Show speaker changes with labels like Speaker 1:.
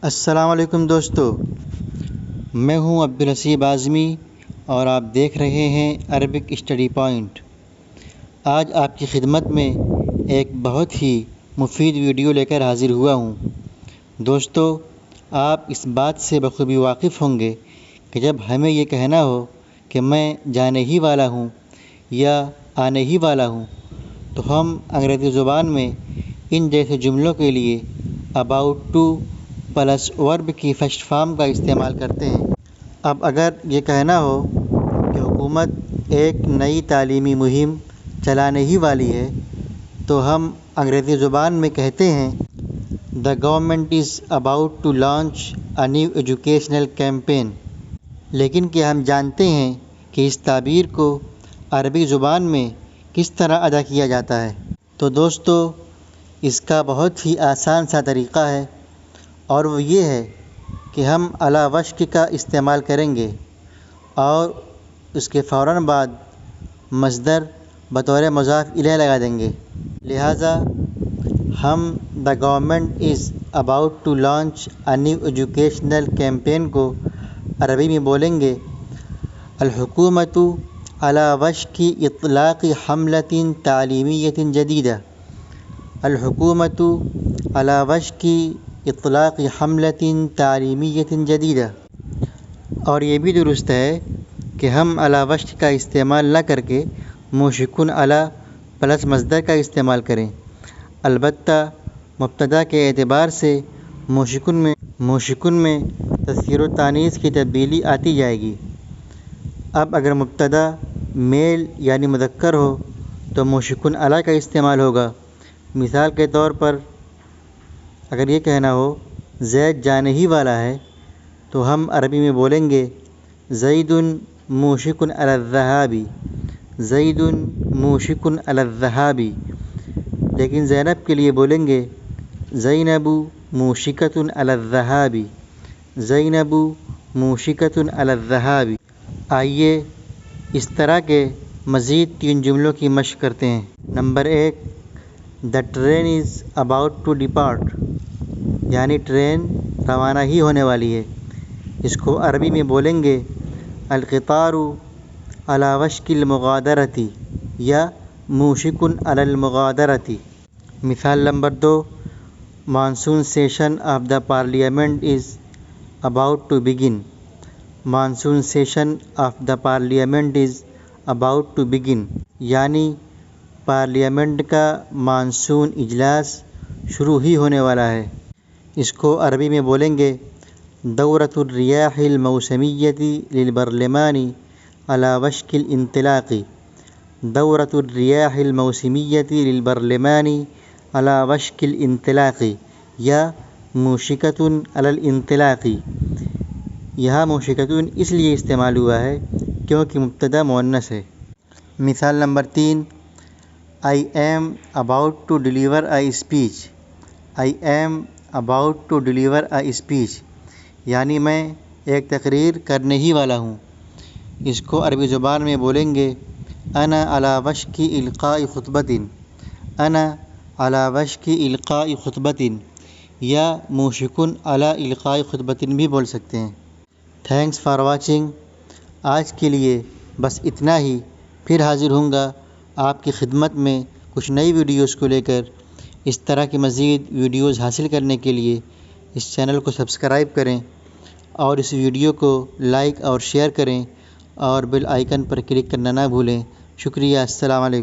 Speaker 1: السلام علیکم دوستو، میں ہوں عبدالحسیب اعظمی اور آپ دیکھ رہے ہیں عربک اسٹڈی پوائنٹ۔ آج آپ کی خدمت میں ایک بہت ہی مفید ویڈیو لے کر حاضر ہوا ہوں۔ دوستو، آپ اس بات سے بخوبی واقف ہوں گے کہ جب ہمیں یہ کہنا ہو کہ میں جانے ہی والا ہوں یا آنے ہی والا ہوں، تو ہم انگریزی زبان میں ان جیسے جملوں کے لیے اباؤٹ ٹو پلس ورب کی فرسٹ فارم کا استعمال کرتے ہیں۔ اب اگر یہ کہنا ہو کہ حکومت ایک نئی تعلیمی مہم چلانے ہی والی ہے، تو ہم انگریزی زبان میں کہتے ہیں The government is about to launch a new educational campaign۔ لیکن کیا ہم جانتے ہیں کہ اس تعبیر کو عربی زبان میں کس طرح ادا کیا جاتا ہے؟ تو دوستو، اس کا بہت ہی آسان سا طریقہ ہے، اور وہ یہ ہے کہ ہم علی وشک کا استعمال کریں گے اور اس کے فوراً بعد مصدر بطور مضاف الیہ لگا دیں گے۔ لہٰذا ہم The government is about to launch a new educational campaign کو عربی میں بولیں گے الحکومۃ علی وشک اطلاق حملۃ تعلیمیۃ جدیدہ۔ الحکومۃ علی وشک اطلاق حملۃ تعلیمیۃ جدیدہ۔ اور یہ بھی درست ہے کہ ہم علی وشک کا استعمال نہ کر کے موشکن علی پلس مصدر کا استعمال کریں۔ البتہ مبتدا کے اعتبار سے موشکن میں تذکیر و تانیث کی تبدیلی آتی جائے گی۔ اب اگر مبتدا میل یعنی مذکر ہو تو موشکن علی کا استعمال ہوگا۔ مثال کے طور پر اگر یہ کہنا ہو زید جانے ہی والا ہے، تو ہم عربی میں بولیں گے زید موشک علی الذہاب۔ زید موشک علی الذہاب۔ لیکن زینب کے لیے بولیں گے زینب موشکۃ علی الذہاب۔ زینب موشکۃ علی الذہاب۔ آئیے اس طرح کے مزید 3 جملوں کی مشق کرتے ہیں۔ Number 1، The train is about to depart، یعنی ٹرین روانہ ہی ہونے والی ہے۔ اس کو عربی میں بولیں گے القطار علی وشک المغادرۃ یا موشک علی المغادرۃ۔ مثال number 2، monsoon session of the parliament is about to begin۔ Monsoon session of the parliament is about to begin، یعنی پارلیمنٹ کا مانسون اجلاس شروع ہی ہونے والا ہے۔ اس کو عربی میں بولیں گے دورۃ الریاح الموسمیۃ للبرلمان علی وشک الانطلاق۔ دورۃ الریاح الموسمیۃ للبرلمان علی وشک الانطلاق یا موشکۃ علی الانطلاق۔ یہاں موشکۃ اس لیے استعمال ہوا ہے کیونکہ مبتدا مؤنث ہے۔ مثال number 3، I am about to deliver a speech۔ I am about to deliver a speech، یعنی میں ایک تقریر کرنے ہی والا ہوں۔ اس کو عربی زبان میں بولیں گے انا علی وشک القاء خطبۃ۔ انا علی وشک القاء خطبۃ یا موشکن علی القاء خطبۃ بھی بول سکتے ہیں۔ Thanks for watching. آج کے لیے بس اتنا ہی، پھر حاضر ہوں گا آپ کی خدمت میں کچھ نئی ویڈیوز کو لے کر۔ اس طرح کی مزید ویڈیوز حاصل کرنے کے لیے اس چینل کو سبسکرائب کریں اور اس ویڈیو کو لائک اور شیئر کریں اور بیل آئیکن پر کلک کرنا نہ بھولیں۔ شکریہ۔ السلام علیکم۔